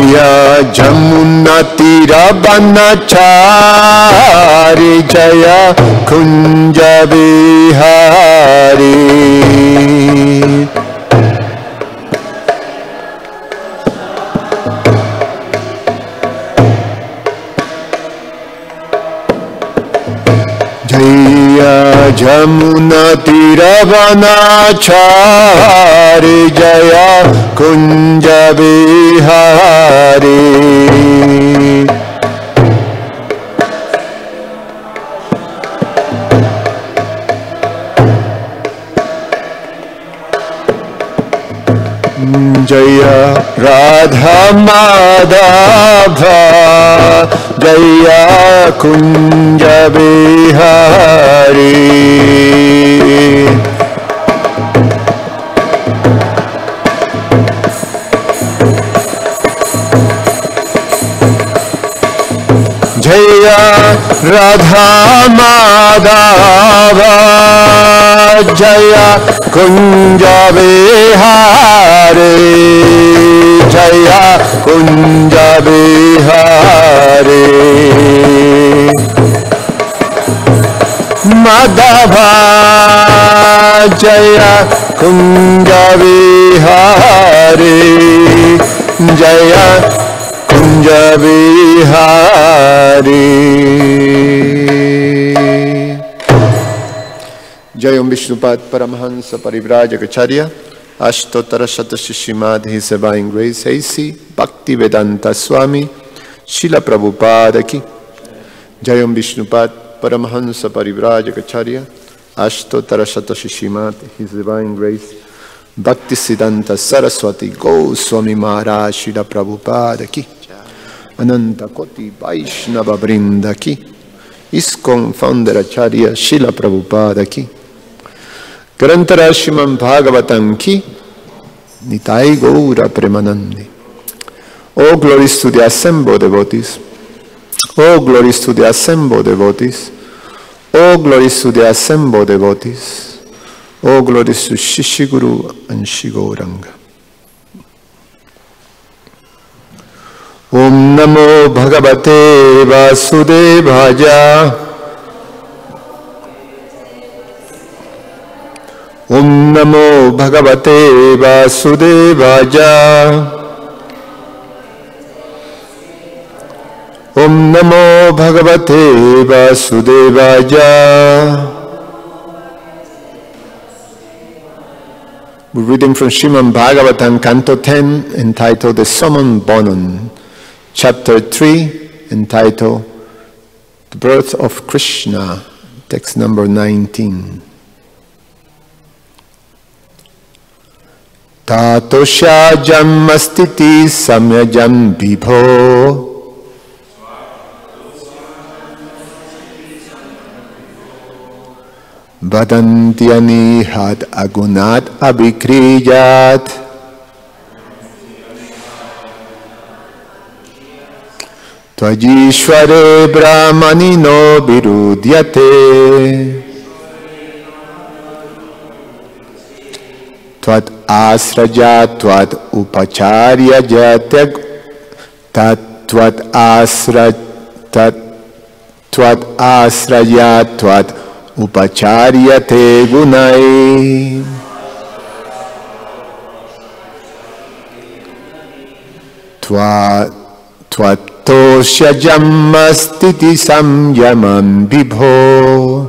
Jaya Jamuna Tira Banachari Jaya Kunja Vihari. Jaya Jamuna Tira Banachari Jaya Kunja Vihari. Jaya Radha Madhava Jaya Kunja Vihari. Jaya Radha Madhava Jaya Kunja Vihari. Jaya Kunja Vihari. Madhava Jaya Kunja Vihari. Jaya Kunja Vihari. Jayam Vishnupad Paramahansa Parivrajagacharya Ashtotara Shatashi Srimad His Divine Grace A.C. Bhakti Vedanta Swami Srila Prabhupada Ki. Jayam Vishnupad Paramahansa Parivrajagacharya Ashtotara Shatashi Srimad His Divine Grace Bhakti Siddhanta Saraswati Goswami Maharaj Srila Prabhupada Ki. Ananta Koti Vaishnava Vrinda Ki. ISKCON Founder Acharya Srila Prabhupada Ki. Grantara Srimad Bhagavatam Ki. Nitai Gaura Premanandi. All glories to the assembled devotees. All glories to the assembled devotees. All glories to the assembled devotees. All glories to Shishiguru and Shigauranga. Om Namo Bhagavate Vasudevaya. Om Namo Bhagavate Vasudevaya. Om Namo Bhagavate Vasudevaya. We're reading from Srimad Bhagavatam, Canto 10, entitled The Summon Bonon, Chapter 3, entitled The Birth of Krishna, text number 19. Tatosha jammastiti samyajam vibho Vadantyani had agunat abikriyat Tvajishvare brahmanino virudyate Tvat asraja tvat upacharya jatyag Tvat asraja tvat upacharya te gunai. Tvatosya jammastiti samyamam vibho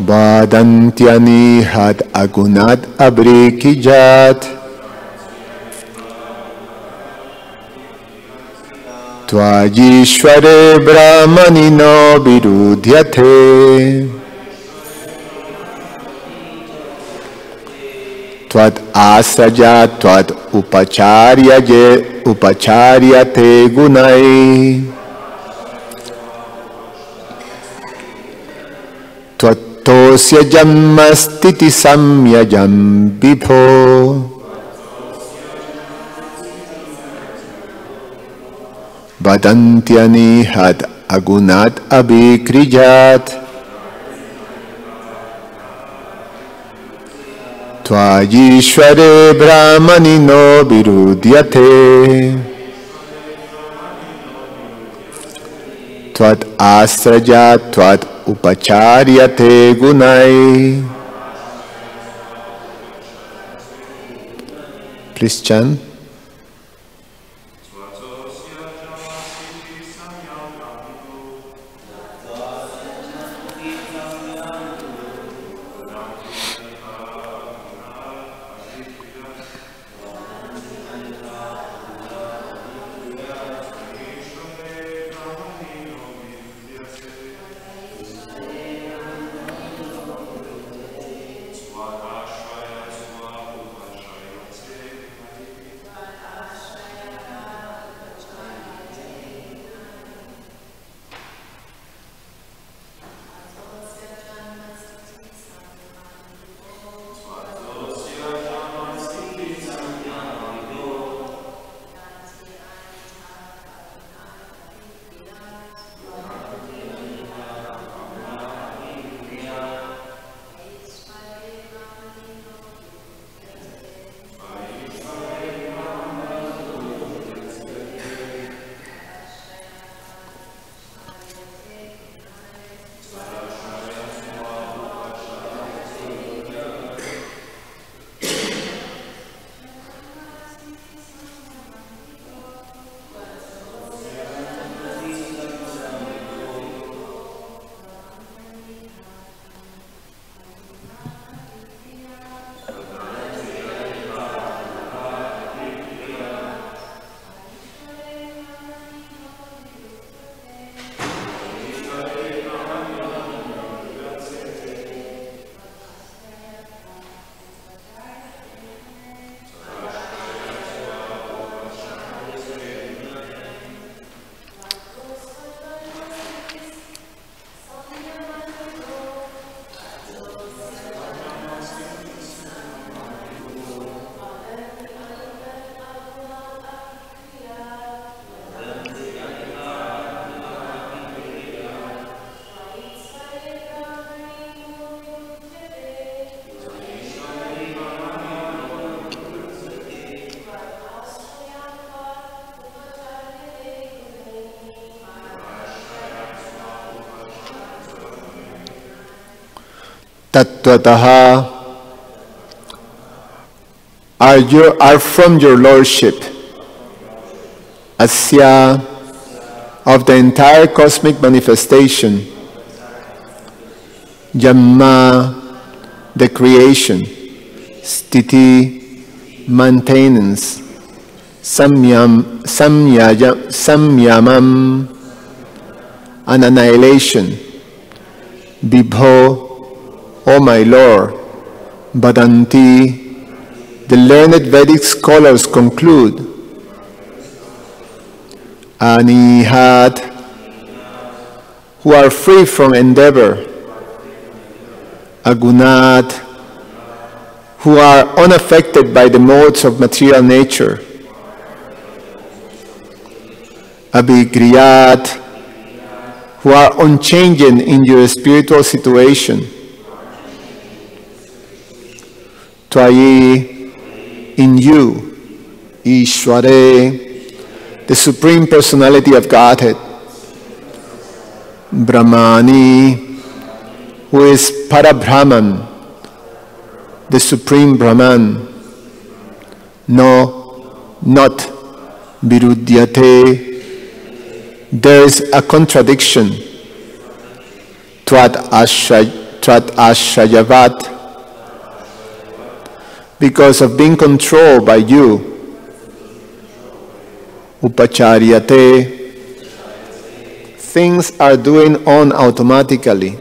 Vadantyani had agunat abrikijat Tvajishvare brahmanino virudyate Tvat asaja tvat upacharya te gunai Tvatosya jammastiti samyajam vibho Vadantyani had agunat abhikrijat Tvayishvare Brahmani no virudyate Tvat astraja tvat upacharyate gunai. Please chant. Tattvataha are from your Lordship, Asya, of the entire cosmic manifestation, Yamma, the creation, Sthiti, maintenance, Samyamam, an annihilation, Vibho, O my Lord, Vadanti, the learned Vedic scholars conclude, Anihat, who are free from endeavor, Agunat, who are unaffected by the modes of material nature, Abhigriyat, who are unchanging in your spiritual situation, Tvayi, in you, Ishvare, the Supreme Personality of Godhead, Brahmani, who is Parabrahman, the Supreme Brahman, no, not Virudyate, there is a contradiction, Tvat Ashrayavat, because of being controlled by you, Upacharyate, things are doing on automatically.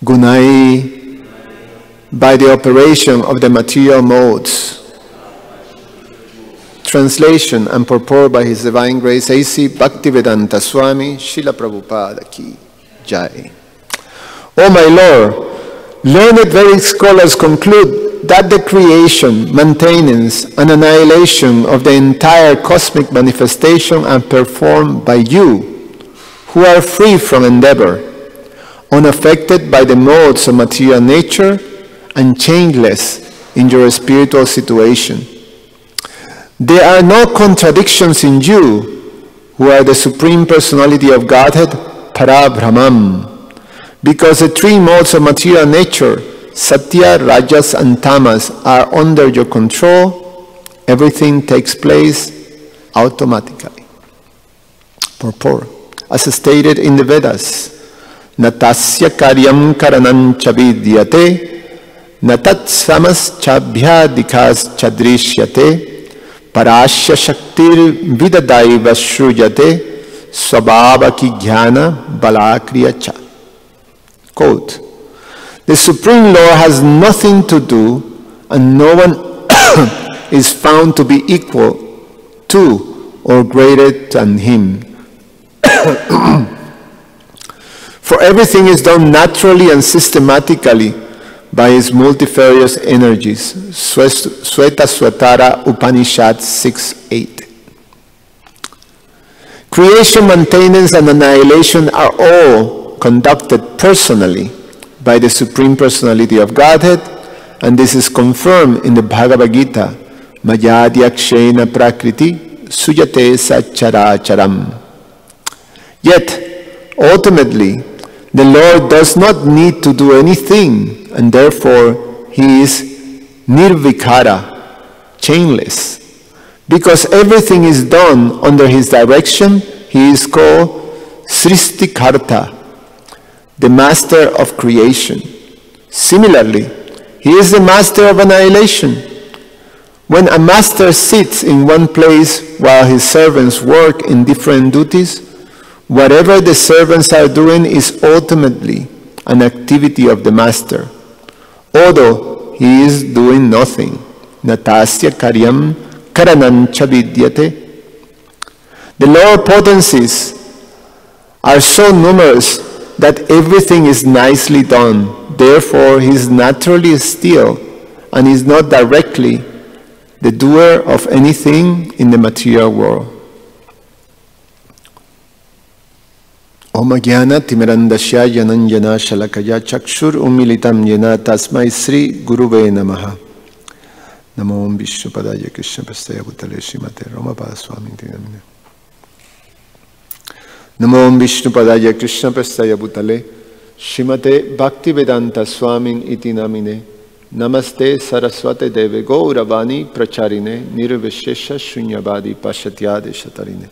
Gunai, by the operation of the material modes. Translation and purport by His Divine Grace A.C. Bhaktivedanta Swami Srila Prabhupada Ki Jai. O my Lord, learned Vedic scholars conclude that the creation, maintenance, and annihilation of the entire cosmic manifestation are performed by you, who are free from endeavor, unaffected by the modes of material nature, and changeless in your spiritual situation. There are no contradictions in you, who are the Supreme Personality of Godhead, Parabrahman, because the three modes of material nature, Satya, Rajas, and Tamas, are under your control. Everything takes place automatically. Purport. As stated in the Vedas, Natasya karyam karanam chavidyate, natat samas chabhyadikas chadrishyate, parasya shaktir vidadaiva shrujate, swabhava ki jnana balakriya cha. Quote, the Supreme Lord has nothing to do, and no one is found to be equal to or greater than him. For everything is done naturally and systematically by his multifarious energies. Sweta Upanishad 6:8. Creation, maintenance, and annihilation are all conducted personally by the Supreme Personality of Godhead, and this is confirmed in the Bhagavad Gita, Mayadhyakshena Prakriti Sujate Sacharacharam. Yet, ultimately, the Lord does not need to do anything, and therefore he is nirvikara, chainless. Because everything is done under his direction, he is called Sristikarta, the master of creation. Similarly, he is the master of annihilation. When a master sits in one place while his servants work in different duties, whatever the servants are doing is ultimately an activity of the master, although he is doing nothing. Natasya karyam karanam chavidyate. The lower potencies are so numerous that everything is nicely done. Therefore, he is naturally still and is not directly the doer of anything in the material world. Om Jnana Timirandasya Jananjana Shalakaya Chakshur Umilitam Jena Tasmai Sri Guruve Namaha. Namo Om Vishnupadaya Krishna Prastaya Bhutale Srimate Romapada Swami Tinamine. Namo Om Vishnupadaya Krishna Prastaya Bhutale Srimate Bhaktivedanta Swamin Iti Namine. Namaste Saraswate Deve Gauravani Pracharine Nirvishesha Shunyavadi Pashatyade Shatarine.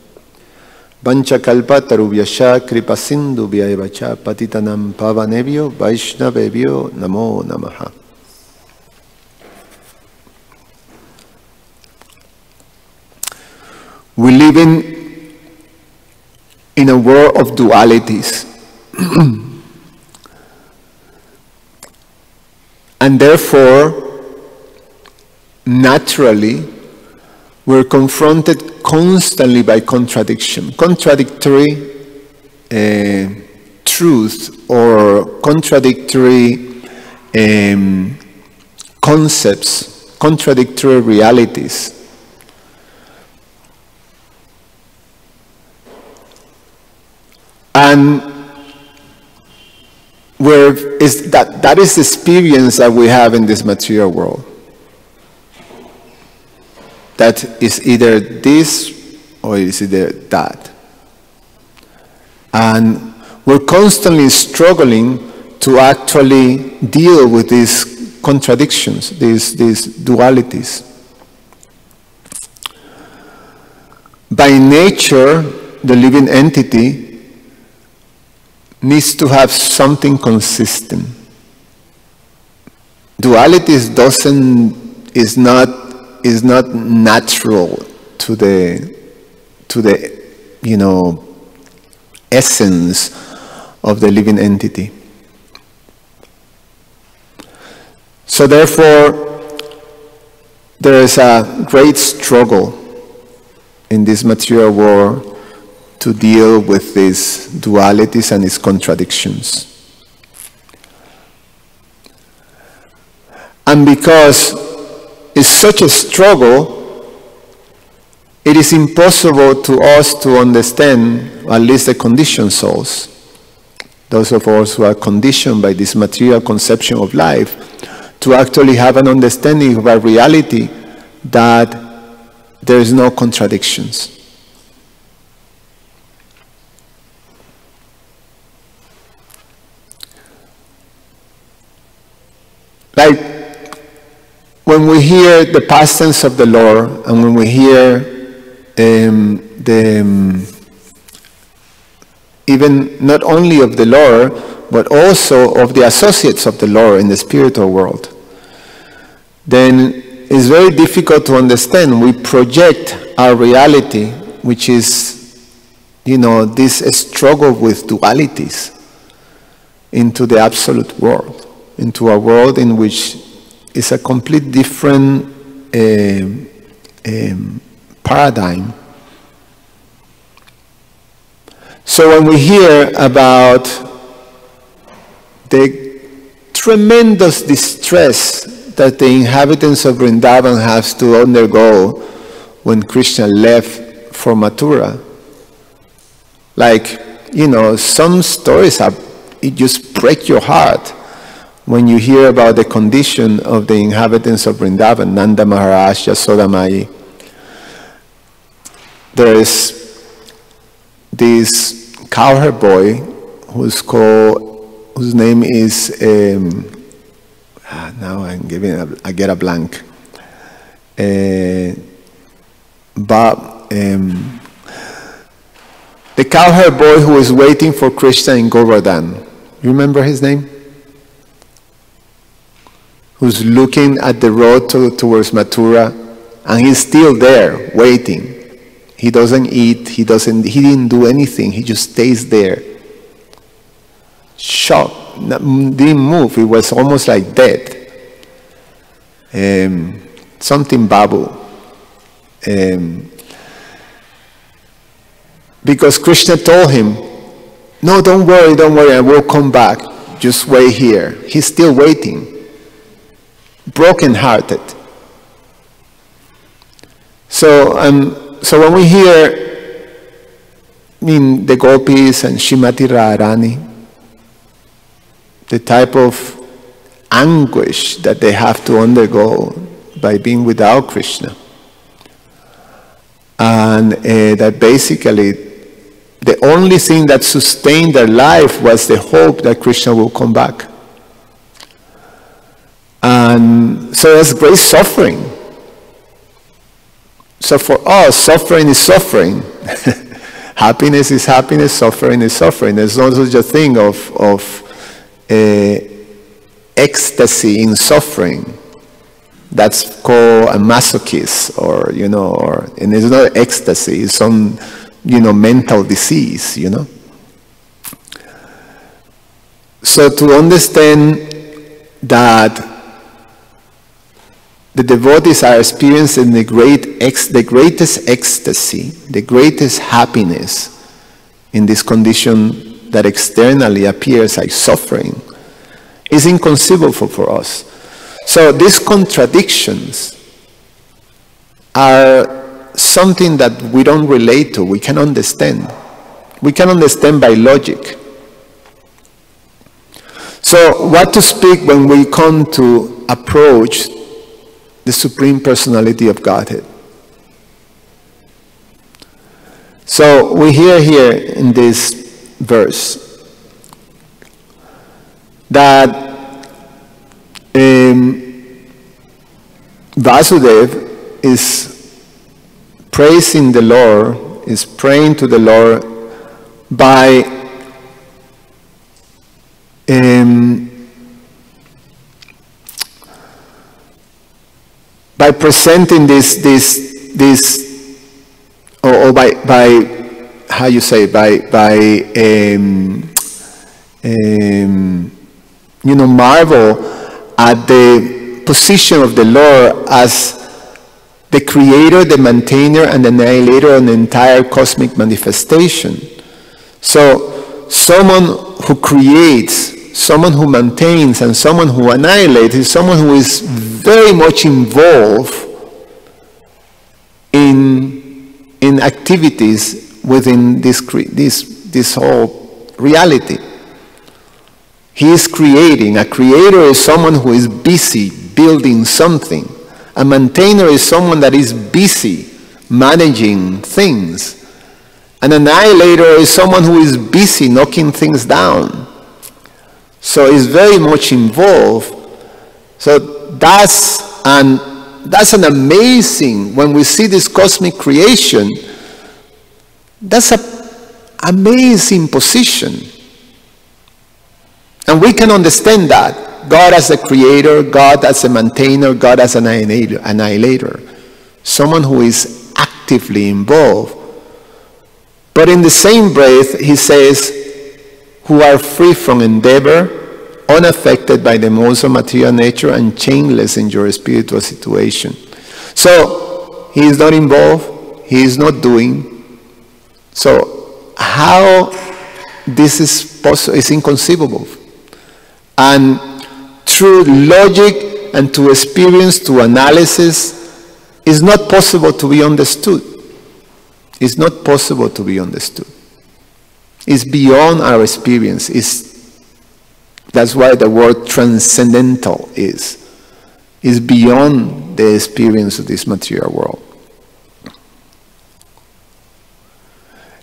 Vanchakalpa Tarubhyasha Kripasindu Vyaivacha Patitanam Pavanebhyo Vaishnavebhyo Namo Namaha. We live in a world of dualities. And therefore, naturally, we're confronted constantly by contradiction, contradictory truth or contradictory concepts, contradictory realities. And that is the experience that we have in this material world. That is either this or it is either that. And we're constantly struggling to actually deal with these contradictions, these dualities. By nature, the living entity needs to have something consistent. Dualities is not natural to the essence of the living entity. So therefore, there is a great struggle in this material world to deal with these dualities and its contradictions. And because it's such a struggle, it is impossible to us to understand, or at least the conditioned souls, those of us who are conditioned by this material conception of life, to actually have an understanding of a reality that there is no contradictions. Like when we hear the past tense of the Lord, and when we hear even not only of the Lord, but also of the associates of the Lord in the spiritual world, then it's very difficult to understand. We project our reality, which is, this struggle with dualities, into the absolute world, into a world in which is a complete different paradigm. So when we hear about the tremendous distress that the inhabitants of Vrindavan have to undergo when Krishna left for Mathura, some stories it just break your heart when you hear about the condition of the inhabitants of Vrindavan, Nanda Maharaj, Yasoda Mai. There is this cowherd boy whose name is now I get a blank. Bob, the cowherd boy who is waiting for Krishna in Govardhan. You remember his name? Who's looking at the road towards Mathura, and he's still there waiting. He doesn't eat, he didn't do anything, he just stays there. Shocked, didn't move, he was almost like dead. Something Babu. Because Krishna told him, no, don't worry, I will come back. Just wait here. He's still waiting. Broken-hearted. So when we hear the gopis and Shrimati Radharani, the type of anguish that they have to undergo by being without Krishna, and that basically the only thing that sustained their life was the hope that Krishna will come back. And so there's great suffering. So for us, suffering is suffering. Happiness is happiness, suffering is suffering. There's no such a thing of ecstasy in suffering. That's called a masochist, and it's not ecstasy, it's some, mental disease, So to understand that the devotees are experiencing the greatest ecstasy, the greatest happiness in this condition that externally appears like suffering, is inconceivable for us. So these contradictions are something that we don't relate to, we can understand. We can understand by logic. So what to speak when we come to approach the Supreme Personality of Godhead? So we hear here in this verse that Vasudev is praising the Lord, is praying to the Lord by presenting this or by how you say, marvel at the position of the Lord as the creator, the maintainer, and the annihilator of the entire cosmic manifestation. So someone who creates, someone who maintains, and someone who annihilates is someone who is very much involved in activities within this whole reality. He is creating. A creator is someone who is busy building something. A maintainer is someone that is busy managing things. An annihilator is someone who is busy knocking things down. So it's very much involved. So that's an amazing, when we see this cosmic creation, that's an amazing position. And we can understand that. God as a creator, God as a maintainer, God as an annihilator. Someone who is actively involved. But in the same breath, he says, who are free from endeavor, unaffected by the modes of material nature, and chainless in your spiritual situation. So, he is not involved, he is not doing. So, how this is possible is inconceivable. And through logic and to experience, to analysis, is not possible to be understood. It's not possible to be understood. It's beyond our experience. That's why the word transcendental is. It's beyond the experience of this material world.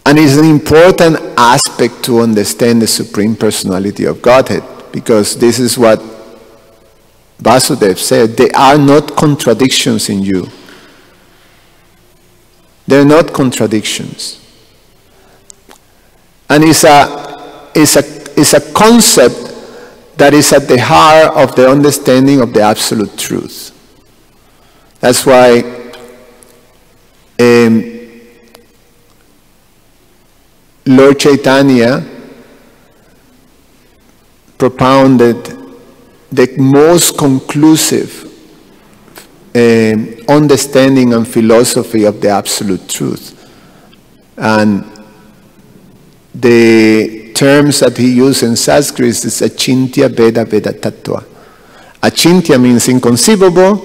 And it's an important aspect to understand the Supreme Personality of Godhead, because this is what Vasudev said, there are not contradictions in you. They're not contradictions. And it's a concept that is at the heart of the understanding of the absolute truth. That's why Lord Chaitanya propounded the most conclusive understanding and philosophy of the absolute truth. And the terms that he used in Sanskrit is Achintya Veda Veda Tattva. Achintya means inconceivable,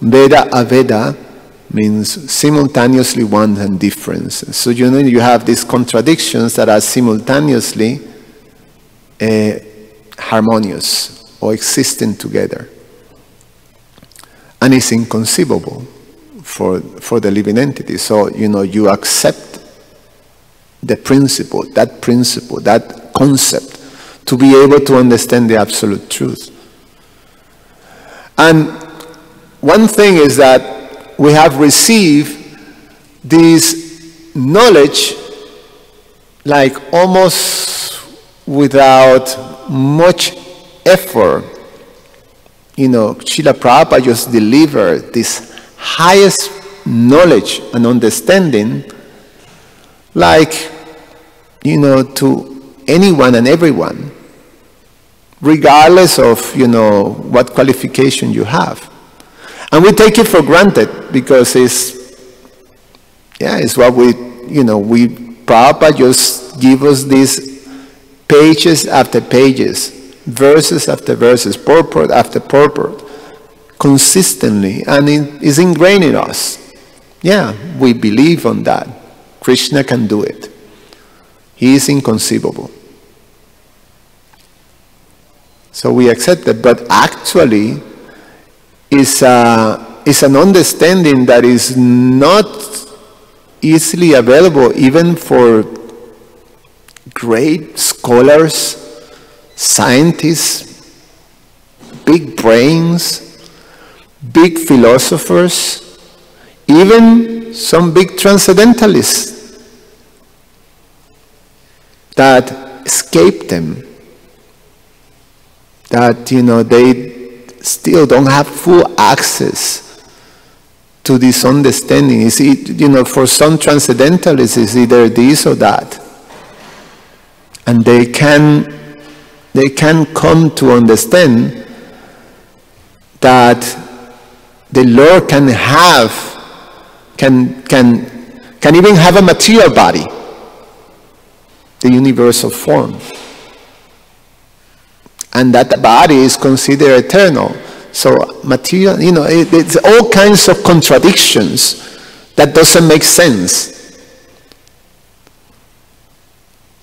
Veda Aveda means simultaneously one and difference. So you have these contradictions that are simultaneously harmonious or existing together. And it's inconceivable for the living entity. So, you accept the principle, that concept, to be able to understand the absolute truth. And one thing is that we have received this knowledge like almost without much effort. Srila Prabhupada just delivered this highest knowledge and understanding like, to anyone and everyone, regardless of, what qualification you have. And we take it for granted because it's what Prabhupada just give us these pages after pages, verses after verses, purport after purport, consistently, and it is ingrained in us. Yeah, we believe on that. Krishna can do it. He is inconceivable. So we accept it, but actually it's an understanding that is not easily available even for great scholars, scientists, big brains, big philosophers, even some big transcendentalists that escape them, that they still don't have full access to this understanding. For some transcendentalists it's either this or that, and they can come to understand that the Lord can even have a material body, the universal form, and that the body is considered eternal. So material, it's all kinds of contradictions that doesn't make sense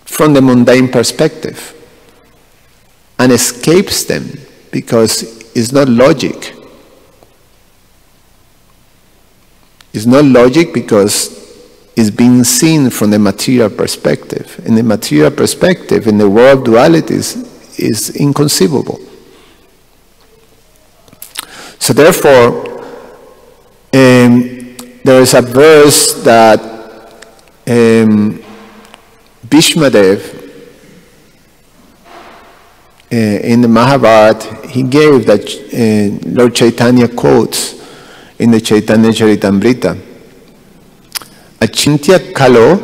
from the mundane perspective. and escapes them because it's not logic. It's not logic because it's being seen from the material perspective. In the material perspective, in the world dualities, is inconceivable. So therefore, there is a verse that Bhishmadev in the Mahabharata, he gave that Lord Chaitanya quotes in the Chaitanya Charitamrita. Achintya kalo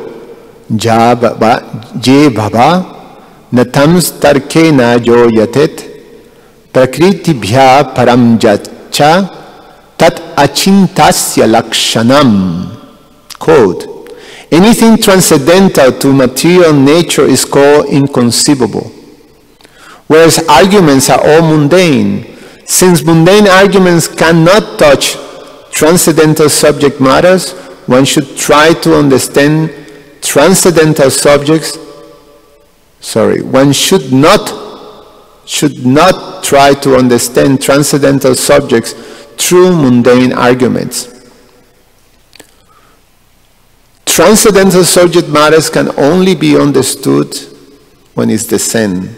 je bhava natams tarkena jo yatet prakriti bhya param jacha tat achintasya lakshanam. Quote, anything transcendental to material nature is called inconceivable, whereas arguments are all mundane. Since mundane arguments cannot touch transcendental subject matters, one should try to understand transcendental subjects. One should not try to understand transcendental subjects through mundane arguments. Transcendental subject matters can only be understood when it's descend,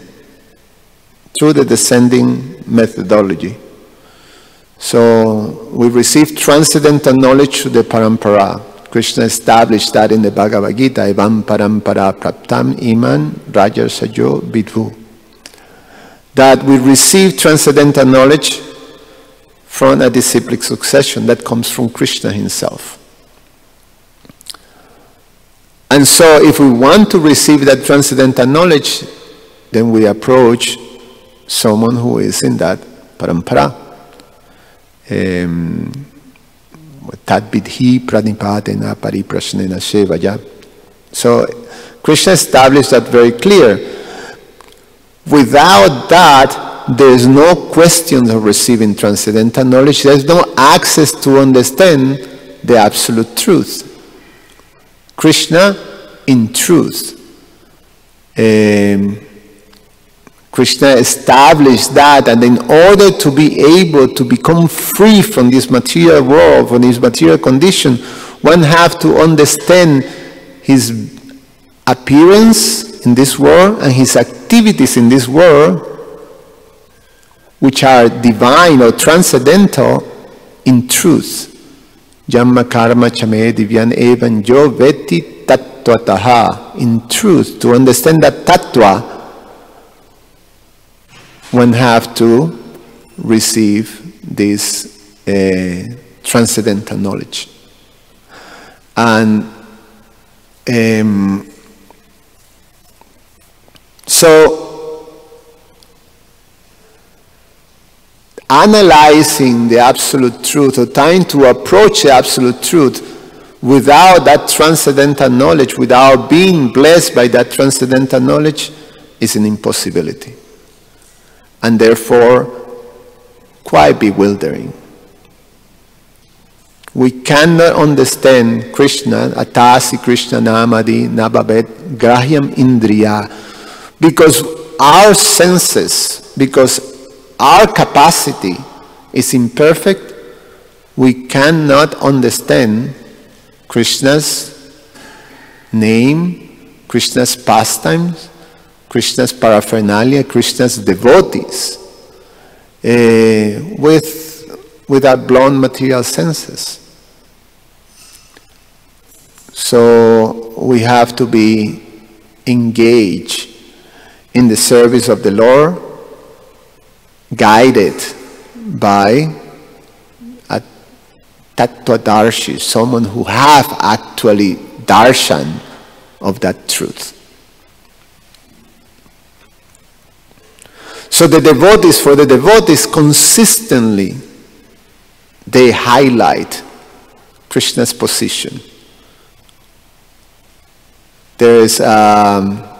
through the descending methodology. So we receive transcendental knowledge through the parampara. Krishna established that in the Bhagavad Gita, evam parampara praptam iman rajarsajo vidhu. That we receive transcendental knowledge from a disciplic succession that comes from Krishna himself. And so if we want to receive that transcendental knowledge, then we approach someone who is in that parampara. Tad vidhi pranipatena pariprasnena sevaya. So Krishna established that very clear. Without that, there is no question of receiving transcendental knowledge. There is no access to understand the absolute truth. Krishna in truth. Krishna established that, and in order to be able to become free from this material world, from this material condition, one have to understand his appearance in this world and his activities in this world, which are divine or transcendental, in truth. Jamma karma chame divyan evan jo veti tattvataha. In truth, to understand that tattva, one have to receive this transcendental knowledge. And so analyzing the absolute truth, or trying to approach the absolute truth without that transcendental knowledge, without being blessed by that transcendental knowledge, is an impossibility. And therefore, quite bewildering. We cannot understand Krishna, atasi Krishna namadi nababet grahyam indriya, because our senses, because our capacity is imperfect. We cannot understand Krishna's name, Krishna's pastimes, Krishna's paraphernalia, Krishna's devotees with our blunt material senses. So we have to be engaged in the service of the Lord, guided by a tattvadarshi, someone who have actually darshan of that truth. So the devotees, for the devotees, consistently they highlight Krishna's position. There's a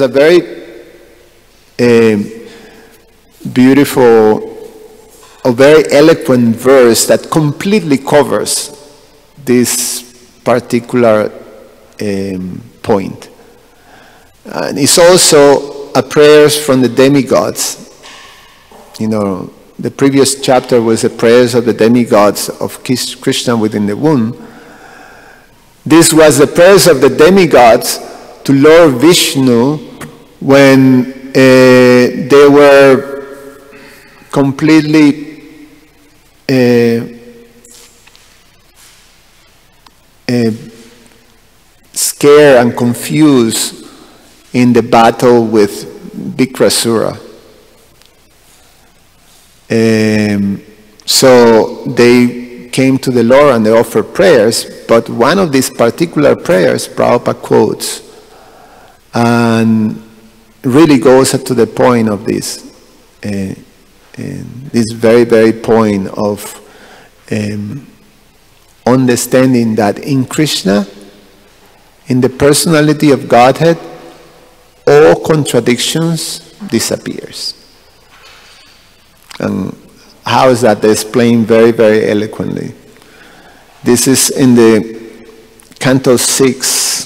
very beautiful, a very eloquent verse that completely covers this particular point. And it's also a prayers from the demigods. You know, the previous chapter was the prayers of the demigods of Krishna within the womb. This was the prayers of the demigods to Lord Vishnu when they were completely scared and confused in the battle with Vikrasura. So they came to the Lord and they offered prayers, but one of these particular prayers Prabhupada quotes and really goes to the point of this, this very, very point of understanding that in Krishna, in the personality of Godhead, all contradictions disappears. And how is that explained very, very eloquently? This is in the Canto 6,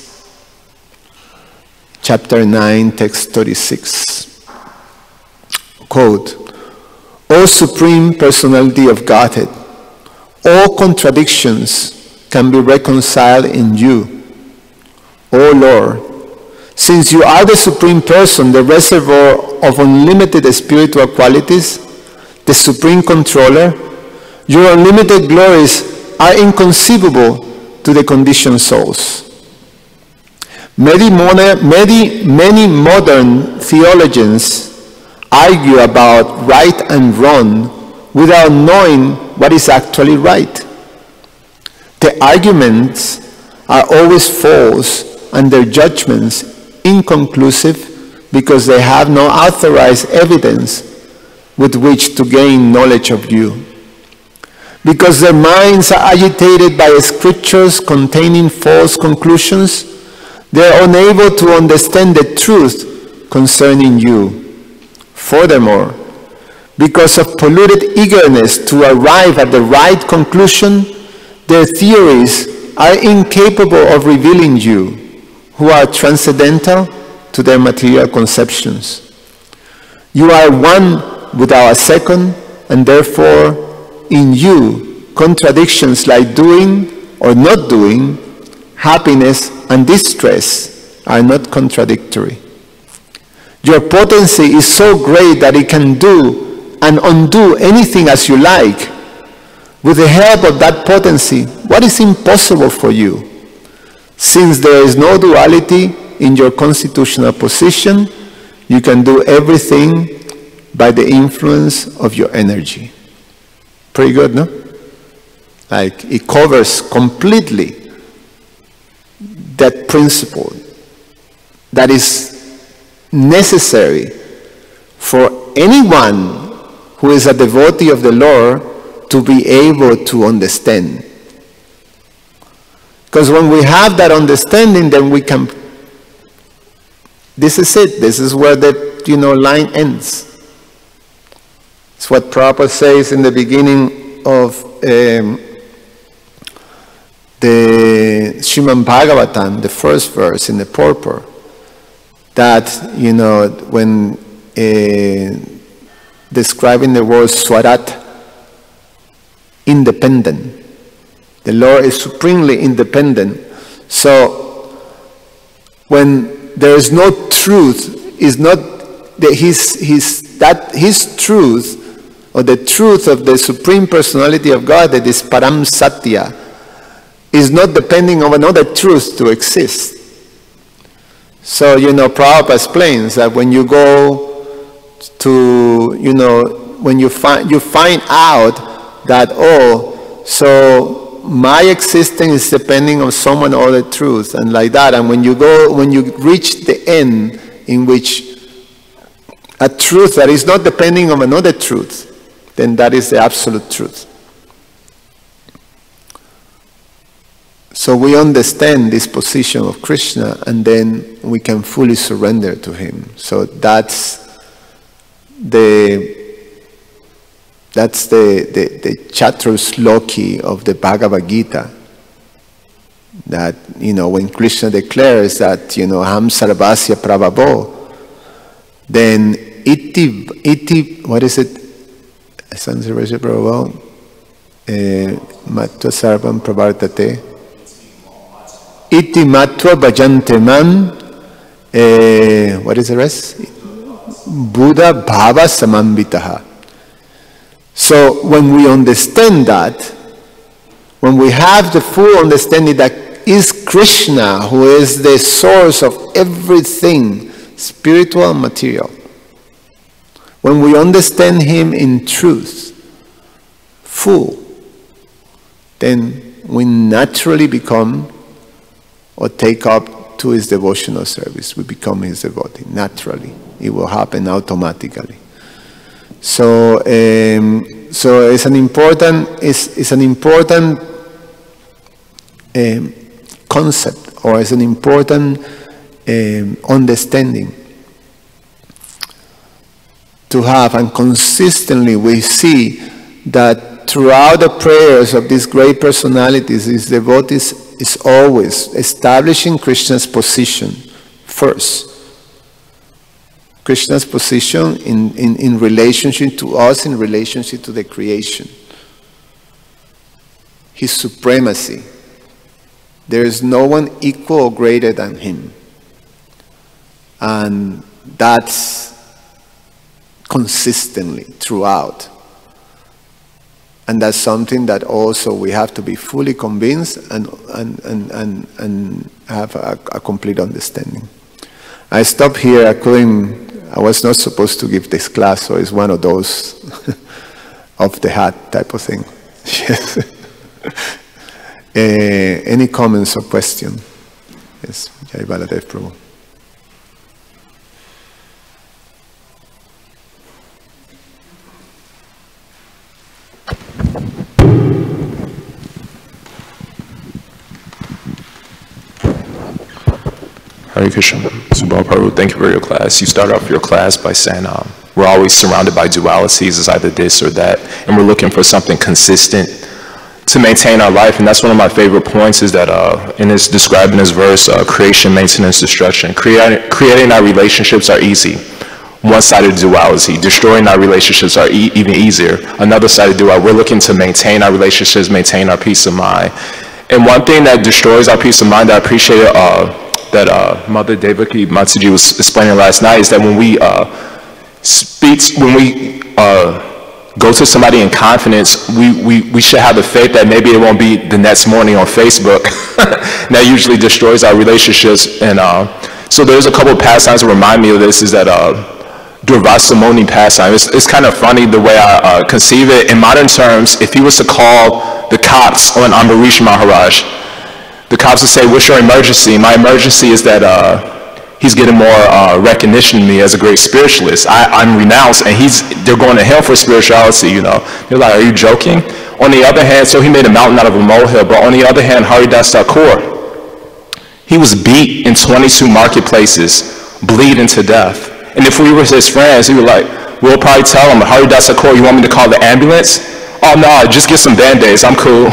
Chapter 9, Text 36. Quote, O Supreme Personality of Godhead, all contradictions can be reconciled in you. O Lord, since you are the Supreme Person, the reservoir of unlimited spiritual qualities, the Supreme Controller, your unlimited glories are inconceivable to the conditioned souls. Many modern theologians argue about right and wrong without knowing what is actually right. The arguments are always false and their judgments inconclusive because they have no authorized evidence with which to gain knowledge of you. Because their minds are agitated by scriptures containing false conclusions, they are unable to understand the truth concerning you. Furthermore, because of polluted eagerness to arrive at the right conclusion, their theories are incapable of revealing you, who are transcendental to their material conceptions. You are one without a second, and therefore in you contradictions like doing or not doing, happiness and distress are not contradictory. Your potency is so great that it can do and undo anything as you like. With the help of that potency, what is impossible for you? Since there is no duality in your constitutional position, you can do everything by the influence of your energy. Pretty good, no? Like, it covers completely that principle that is necessary for anyone who is a devotee of the Lord to be able to understand. Because when we have that understanding, then we can, this is it. This is where the, line ends. It's what Prabhupada says in the beginning of the Srimad Bhagavatam, the first verse in the purport, that, when describing the word Swarat, independent. The Lord is supremely independent. So, when there is no truth, is not that his truth, or the truth of the Supreme Personality of God, that is Param Satya, is not depending on another truth to exist. So, Prabhupada explains that when you go to, when you find out that, so my existence is depending on someone other truth, and like that, and when you reach the end in which a truth that is not depending on another truth, then that is the absolute truth. So we understand this position of Krishna, and then we can fully surrender to him. So that's the Chaturshloki of the Bhagavad Gita. That, when Krishna declares that, Ham Sarvasya Prabhavo, then iti, what is it? Sam Sarvasya Prabhavo, Matva Sarvam Pravartate, iti Matva Bhajante Man, what is the rest? Buddha Bhava Samambitaha. So when we understand that, when we have the full understanding that is Krishna who is the source of everything, spiritual and material, when we understand him in truth, full, then we naturally become or take up to his devotional service. We become his devotee, naturally. It will happen automatically. So it's an important concept, or it's an important understanding to have. And consistently we see that throughout the prayers of these great personalities, these devotees is always establishing Krishna's position first. Krishna's position in relationship to us, in relationship to the creation. His supremacy. There is no one equal or greater than him. And that's consistently throughout. And that's something that also we have to be fully convinced and have a complete understanding. I stopped here. I was not supposed to give this class, so it's one of those off the hat type of thing. Yes. Any comments or questions? Yes, Jai Baladev Prabhu. Hare Krishna. Subal, Prabhu, thank you for your class. You start off your class by saying we're always surrounded by dualities, it's either this or that, and we're looking for something consistent to maintain our life. And that's one of my favorite points, is that and it's described in this verse, creation, maintenance, destruction. Creating our relationships are easy. One-sided duality. Destroying our relationships are even easier. Another sided duality. We're looking to maintain our relationships, maintain our peace of mind. And one thing that destroys our peace of mind that I appreciated that Mother Devaki Matsuji was explaining last night is that when we go to somebody in confidence, we should have the faith that maybe it won't be the next morning on Facebook. That usually destroys our relationships. And so there's a couple of pastimes that remind me of this, is that Durvasa Muni pastime. It's kind of funny the way I conceive it. In modern terms, if he was to call the cops on Ambarish Maharaj, the cops would say, "What's your emergency?" "My emergency is that he's getting more recognition than me as a great spiritualist. I'm renounced, and they're going to hell for spirituality, you know." They're like, "Are you joking?" On the other hand, so he made a mountain out of a molehill, but on the other hand, Haridas Thakur, he was beat in 22 marketplaces, bleeding to death. And if we were his friends, he would we'll probably tell him, "Haridas Thakur, you want me to call the ambulance?" "Oh no, just get some Band-Aids, I'm cool."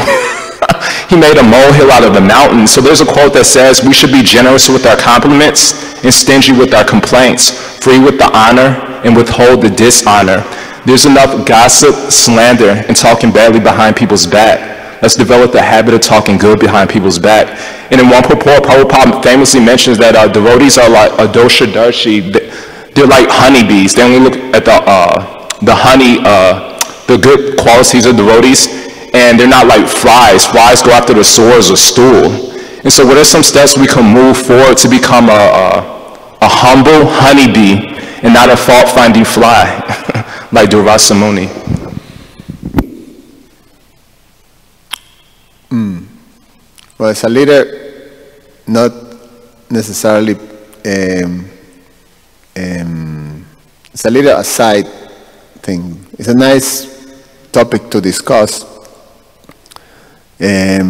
He made a molehill out of the mountain. So there's a quote that says, we should be generous with our compliments and stingy with our complaints, free with the honor and withhold the dishonor. There's enough gossip, slander, and talking badly behind people's back. Let's develop the habit of talking good behind people's back. And in one purport, Prabhupada famously mentions that devotees are like a doshadarshi. They're like honeybees. They only look at the honey, the good qualities of devotees, and they're not like flies. Flies go after the sores or stool. And so what are some steps we can move forward to become a humble honeybee and not a fault-finding fly, like Durvasa Muni? Well, it's a little, not necessarily, it's a little aside thing. It's a nice topic to discuss. I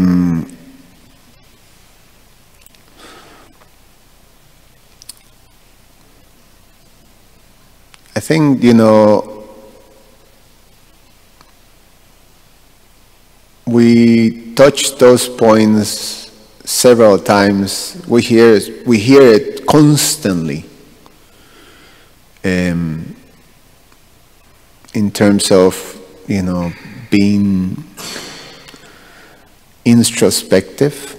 think, we touched those points several times. We hear it constantly. In terms of, being introspective,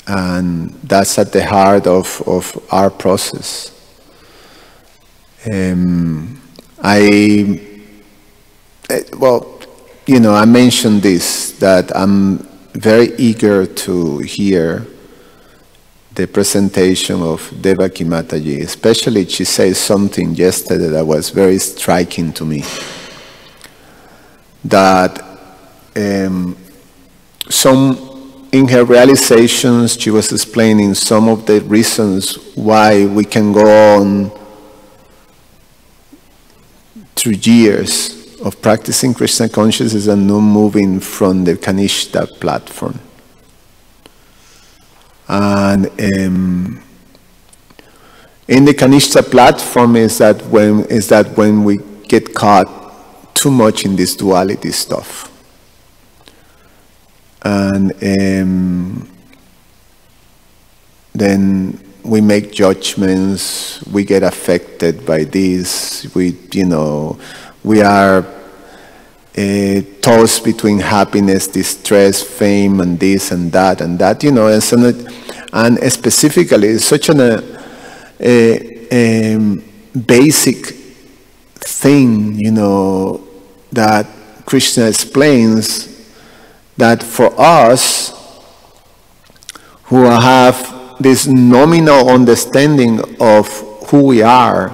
and that's at the heart of our process. I mentioned this, that I'm very eager to hear the presentation of Devaki Mataji. Especially, she said something yesterday that was very striking to me. That in her realizations, she was explaining some of the reasons why we can go on through years of practicing Krishna consciousness and not moving from the Kanishta platform. And in the Kanishta platform is that when we get caught too much in this duality stuff. And then we make judgments, we get affected by this, we are tossed between happiness, distress, fame, and this and that, and specifically, it's such a basic thing, that Krishna explains, that for us who have this nominal understanding of who we are,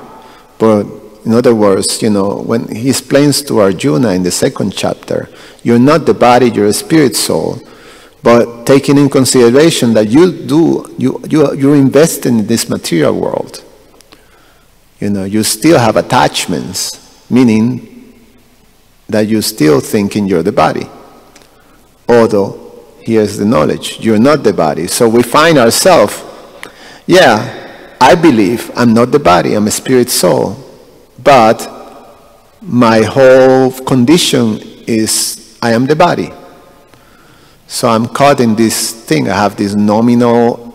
but in other words, when he explains to Arjuna in the 2nd chapter, you're not the body, you're a spirit soul, but taking in consideration that you're invested in this material world. You still have attachments, meaning that you're still thinking you're the body. Although, here's the knowledge, you're not the body. So we find ourselves, I believe I'm not the body, I'm a spirit soul. But my whole condition is I am the body. So I'm caught in this thing. I have this nominal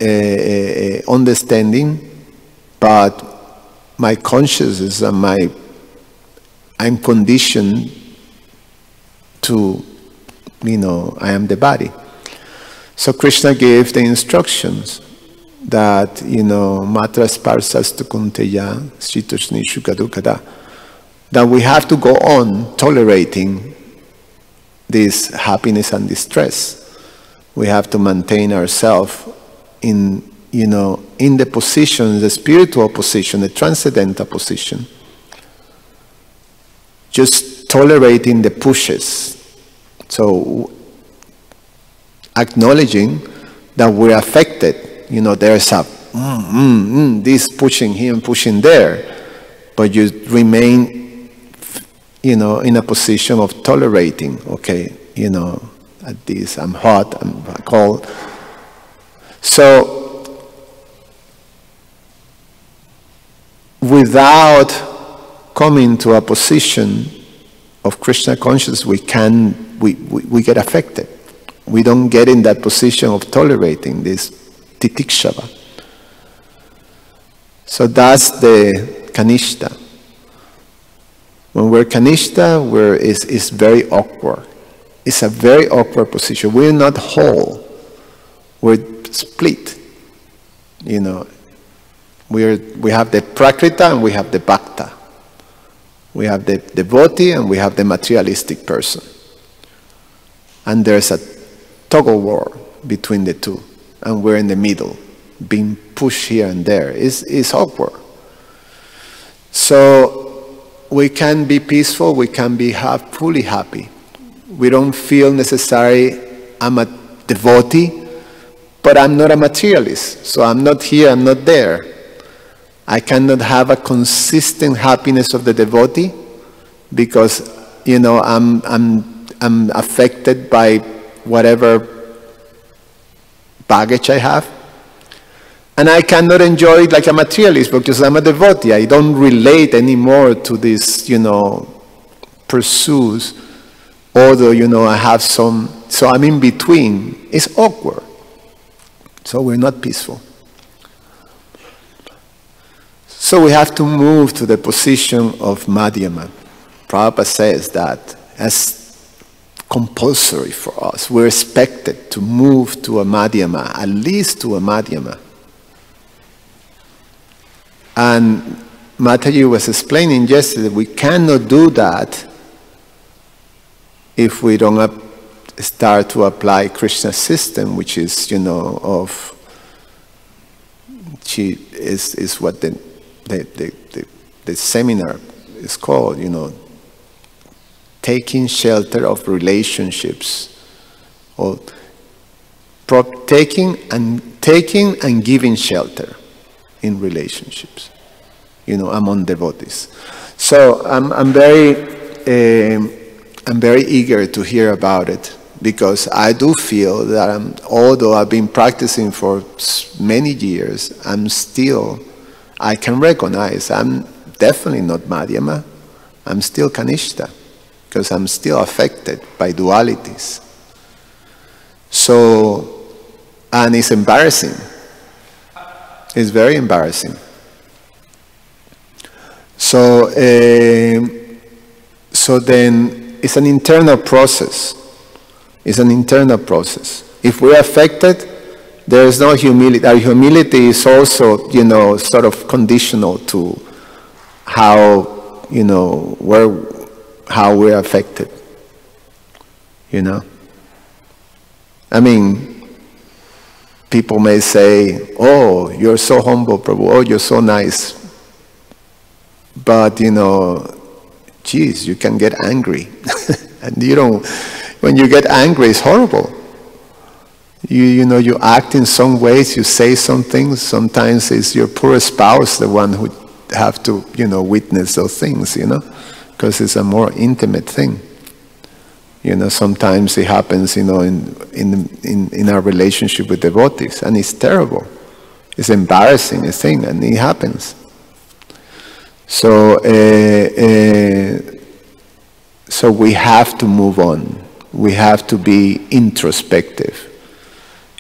understanding, but my consciousness and I'm conditioned to, I am the body. So Krishna gave the instructions that, matra sparsastu kunteya sritushni shukadukada, that we have to go on tolerating this happiness and distress. We have to maintain ourselves in the position, the spiritual position, the transcendental position, just tolerating the pushes. So acknowledging that we're affected. There's a this pushing here and pushing there, but you remain, in a position of tolerating. Okay, at this, I'm hot, I'm cold. So, without coming to a position of Krishna consciousness, we get affected. We don't get in that position of tolerating this titikshava. So that's the kanishta. When we're kanishta, it's very awkward. It's a very awkward position. We're not whole. We're split. We have the prakrita and we have the bhakta. We have the devotee and we have the materialistic person. And there's a tug of war between the two. And we're in the middle, being pushed here and there. It's awkward. So we can be peaceful, we can be fully happy. We don't feel necessarily I'm a devotee, but I'm not a materialist. So I'm not here, I'm not there. I cannot have a consistent happiness of the devotee because, I'm affected by whatever baggage I have. And I cannot enjoy it like a materialist because I'm a devotee. I don't relate anymore to this, pursuits. Although, I have some so I'm in between. It's awkward. So we're not peaceful. So we have to move to the position of Madhyama. Prabhupada says that as compulsory for us. We're expected to move to a Madhyama, at least to a Madhyama. And Mataji was explaining yesterday, we cannot do that if we don't start to apply Krishna's system, which is, is what the seminar is called, taking shelter of relationships, or taking and giving shelter in relationships, among devotees. So I'm very eager to hear about it, because I do feel that although I've been practicing for many years, I can recognize I'm definitely not Madhyama. I'm still Kanishta, because I'm still affected by dualities. So, and it's embarrassing. It's very embarrassing. So, so then it's an internal process. It's an internal process. If we're affected, there is no humility. Our humility is also, sort of conditional to how, how we're affected. I mean, people may say, "Oh, you're so humble, Prabhu. Oh, you're so nice." But, geez, you can get angry. And when you get angry, it's horrible. You act in some ways, you say some things. Sometimes it's your poor spouse, the one who have to, witness those things, because it's a more intimate thing. Sometimes it happens, in our relationship with devotees, and it's terrible. It's embarrassing, a thing, and it happens. So, so we have to move on. We have to be introspective.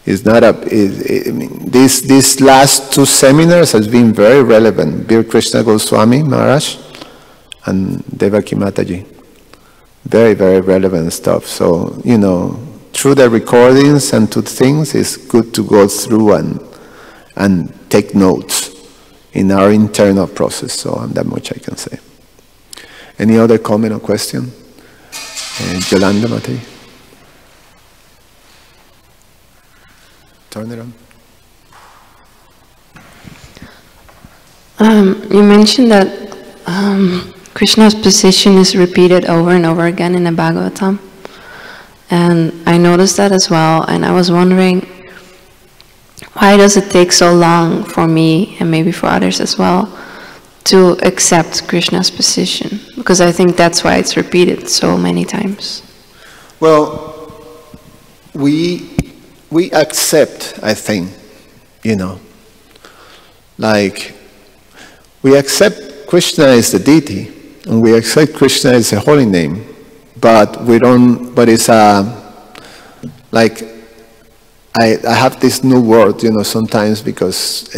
It's not these last two seminars has been very relevant. Bir Krishna Goswami Maharaj and Devaki Mataji. Very, very relevant stuff. So, through the recordings and to things, it's good to go through and take notes in our internal process. So that much I can say. Any other comment or question? Yolanda Mataji? Turn it on. You mentioned that Krishna's position is repeated over and over again in the Bhagavatam. And I noticed that as well, and I was wondering, why does it take so long for me, and maybe for others as well, to accept Krishna's position? Because I think that's why it's repeated so many times. Well, we accept, I think, like, we accept Krishna as the deity, and we accept Krishna as a holy name, but we don't, but it's like, I have this new word, sometimes, because,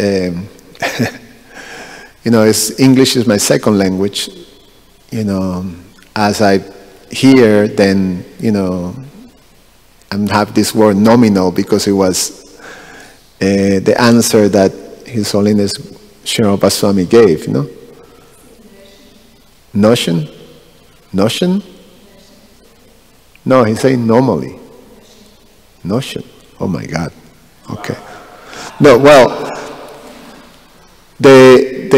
English is my second language, as I hear, then, I have this word nominal, because it was the answer that His Holiness Srimad Baswami gave, Notion? Notion? No, he said normally. Notion. Oh my God. Okay. No, well, the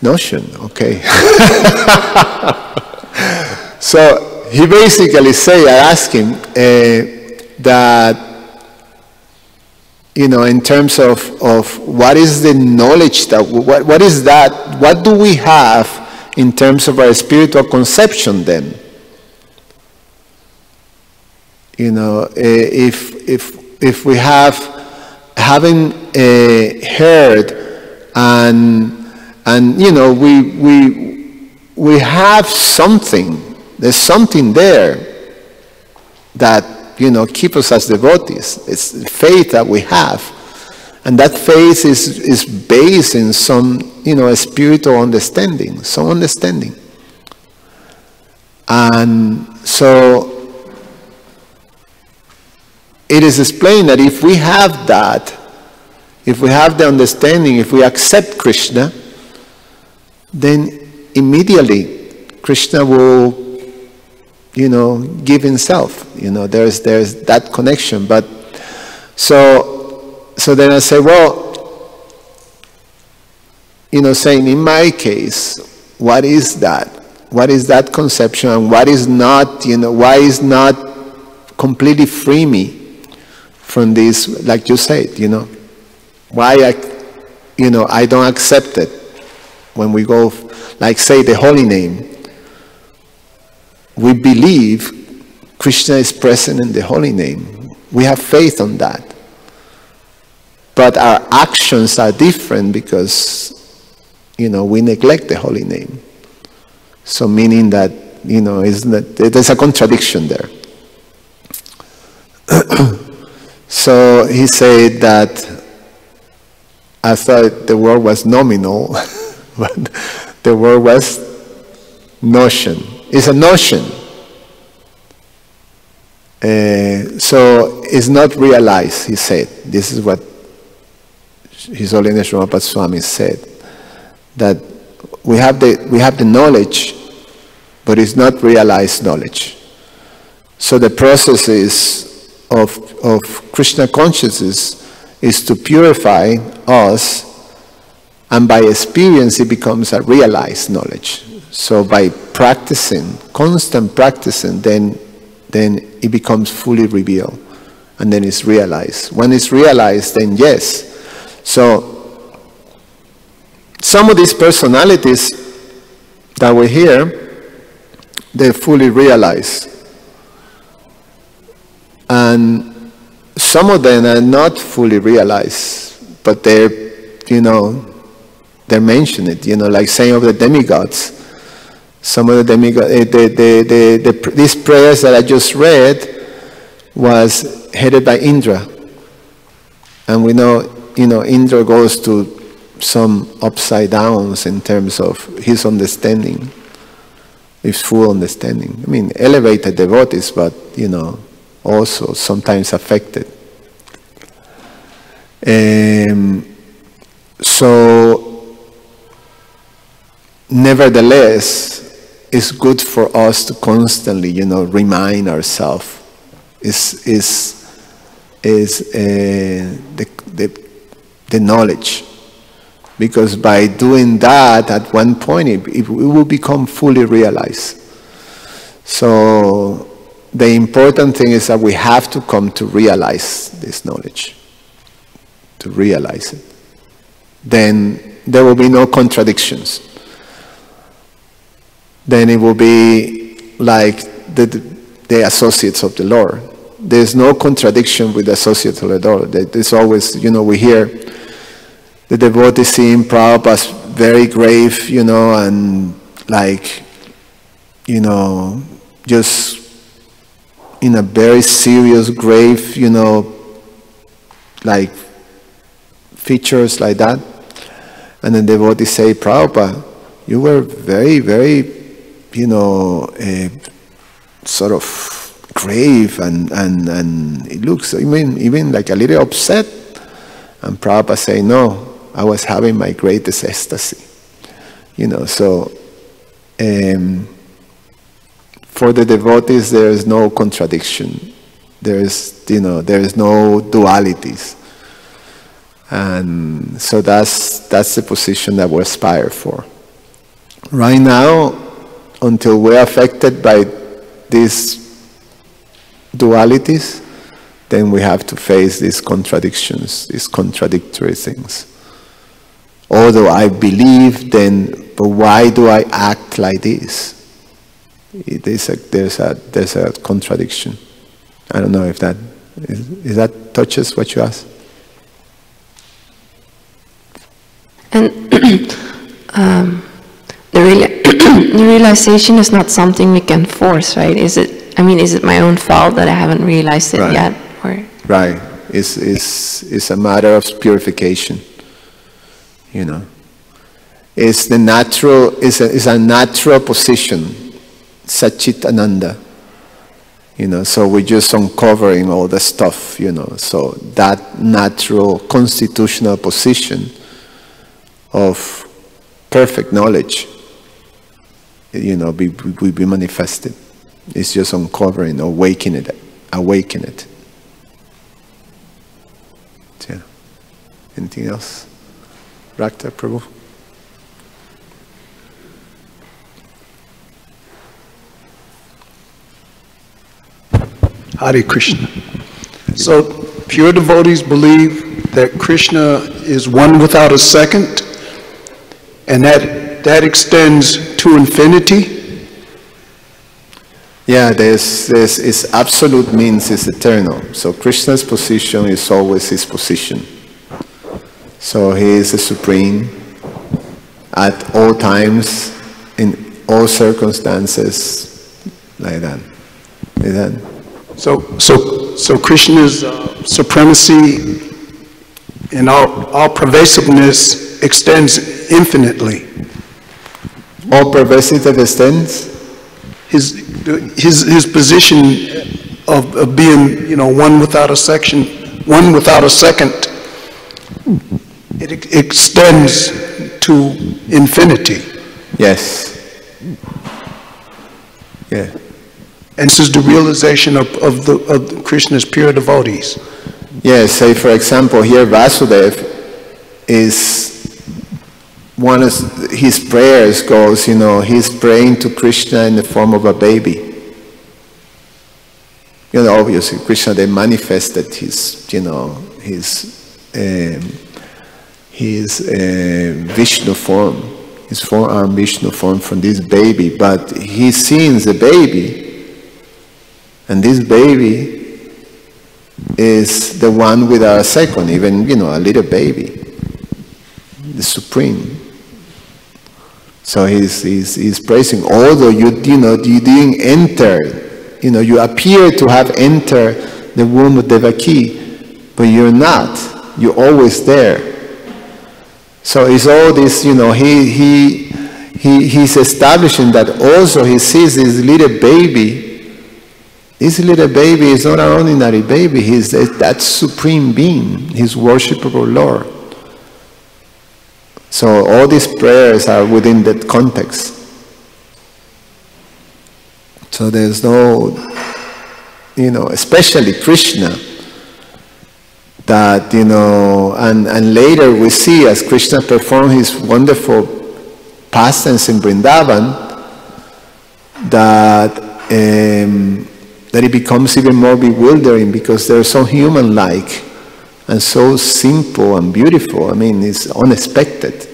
notion, okay. So he basically say, I asked him that, in terms of what is the knowledge that, what is that, what do we have in terms of our spiritual conception then? If we haven't heard and we have something, There's something there that, keep us as devotees. It's the faith that we have. And that faith is based in some, a spiritual understanding, some understanding. And so it is explained that if we have that, if we have the understanding, if we accept Krishna, then immediately Krishna will, give himself. There's that connection. But so then I say, well, saying in my case, what is that? What is that conception? And what is not, why is not completely free me from this, like you said, why I don't accept it when we go, like say the holy name. We believe Krishna is present in the holy name. We have faith on that. But our actions are different because, we neglect the holy name. So meaning that, there's a contradiction there. So he said that I thought the word was nominal, but the word was notion. It's a notion. So it's not realized, he said. This is what His Holiness Srimad Swami said. That we have the knowledge, but it's not realized knowledge. So the process of Krishna consciousness is to purify us, and by experience it becomes a realized knowledge. So by practicing, constant practicing, then it becomes fully revealed, and then it's realized. When it's realized, then yes. So some of these personalities that were here, they're fully realized. And some of them are not fully realized, but they're mentioning it, like saying of the demigods. Some of the demigods, these prayers that I just read was headed by Indra. And we know, Indra goes to some upside downs in terms of his understanding, his full understanding. I mean, elevated devotees, but, also sometimes affected. So, nevertheless, it's good for us to constantly, remind ourselves. The knowledge. Because by doing that, at one point, it will become fully realized. So, the important thing is that we have to come to realize this knowledge. To realize it. Then there will be no contradictions. Then it will be like the associates of the Lord. There's no contradiction with the associates of the Lord. There's always, we hear the devotees seeing Prabhupada's very grave, and like, just in a very serious grave, like features like that. And then the devotees say, Prabhupada, you were very, very, sort of grave and it looks even like a little upset. And Prabhupada say, no, I was having my greatest ecstasy. So for the devotees there is no contradiction. There is no dualities. And so that's the position that we aspire for. Right now, until we're affected by these dualities, then we have to face these contradictions, these contradictory things. Although I believe, then, but why do I act like this? There's a contradiction. I don't know if that is that touches what you asked. And realization is not something we can force, right? Is it? I mean, is it my own fault that I haven't realized it yet? Or right? It's a matter of purification. You know, it's the natural. It's a natural position, Satchit Ananda. You know, so we're just uncovering all the stuff. You know, so that natural constitutional position of perfect knowledge, you know, will be manifested. It's just uncovering, awakening it. Yeah. Anything else? Rakta, Prabhu? Hare Krishna. So, pure devotees believe that Krishna is one without a second, and that extends to infinity? Yeah, is absolute means is eternal. So Krishna's position is always his position. So he is the supreme at all times, in all circumstances, like that. Is that? So Krishna's supremacy and all pervasiveness extends infinitely. All pervasive extends? His position of being, you know, one without a second, it extends to infinity. Yes. Yeah. And this is the realization of Krishna's pure devotees. Yes, say for example here Vasudev is one of his prayers goes, you know, he's praying to Krishna in the form of a baby. You know, obviously Krishna then manifested his, you know, his Vishnu form, his four-arm Vishnu form from this baby, but he sees the baby, and this baby is the one without a second, even, you know, a little baby, the supreme. So he's praising, although you didn't enter, you know, you appear to have entered the womb of Devaki, but you're not. You're always there. So it's all this, you know, he's establishing that also he sees this little baby. This little baby is not an ordinary baby. He's that supreme being, his worshipable Lord. So all these prayers are within that context. So there's no, you know, especially Krishna, that, you know, and later we see as Krishna performed his wonderful pastimes in Vrindavan, that it becomes even more bewildering because they're so human-like and so simple and beautiful. I mean, it's unexpected.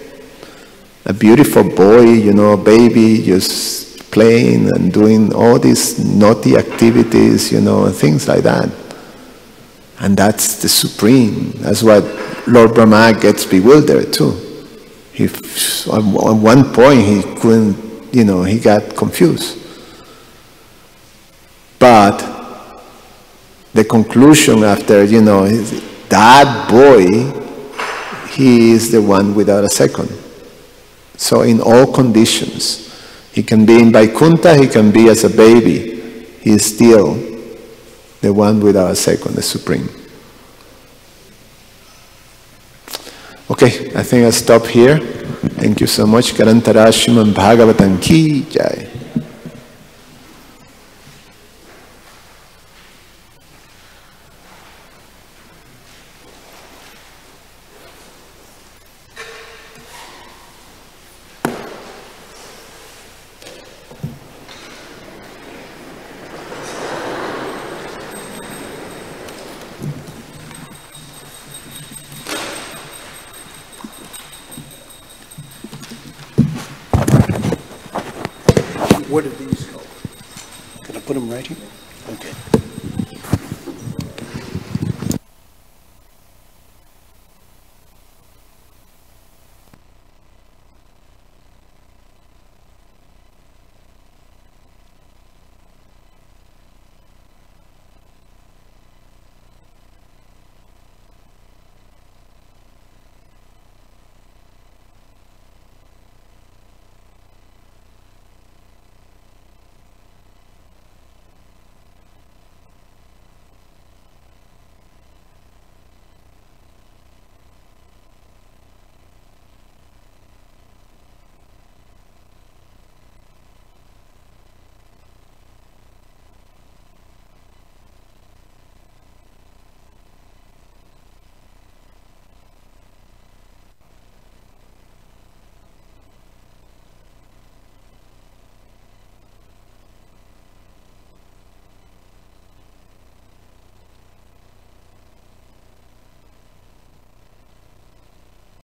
A beautiful boy, you know, a baby just playing and doing all these naughty activities, you know, and things like that. And that's the supreme. That's what Lord Brahma gets bewildered too. At one point he couldn't, you know, he got confused. But the conclusion after, you know, that boy, he is the one without a second. So in all conditions, he can be in Vaikuntha, he can be as a baby, he is still the one without a second, the Supreme. Okay, I think I'll stop here. Thank you so much. Karantara Srimad Bhagavatam ki jai. Where did these go? Can I put them right here? Okay.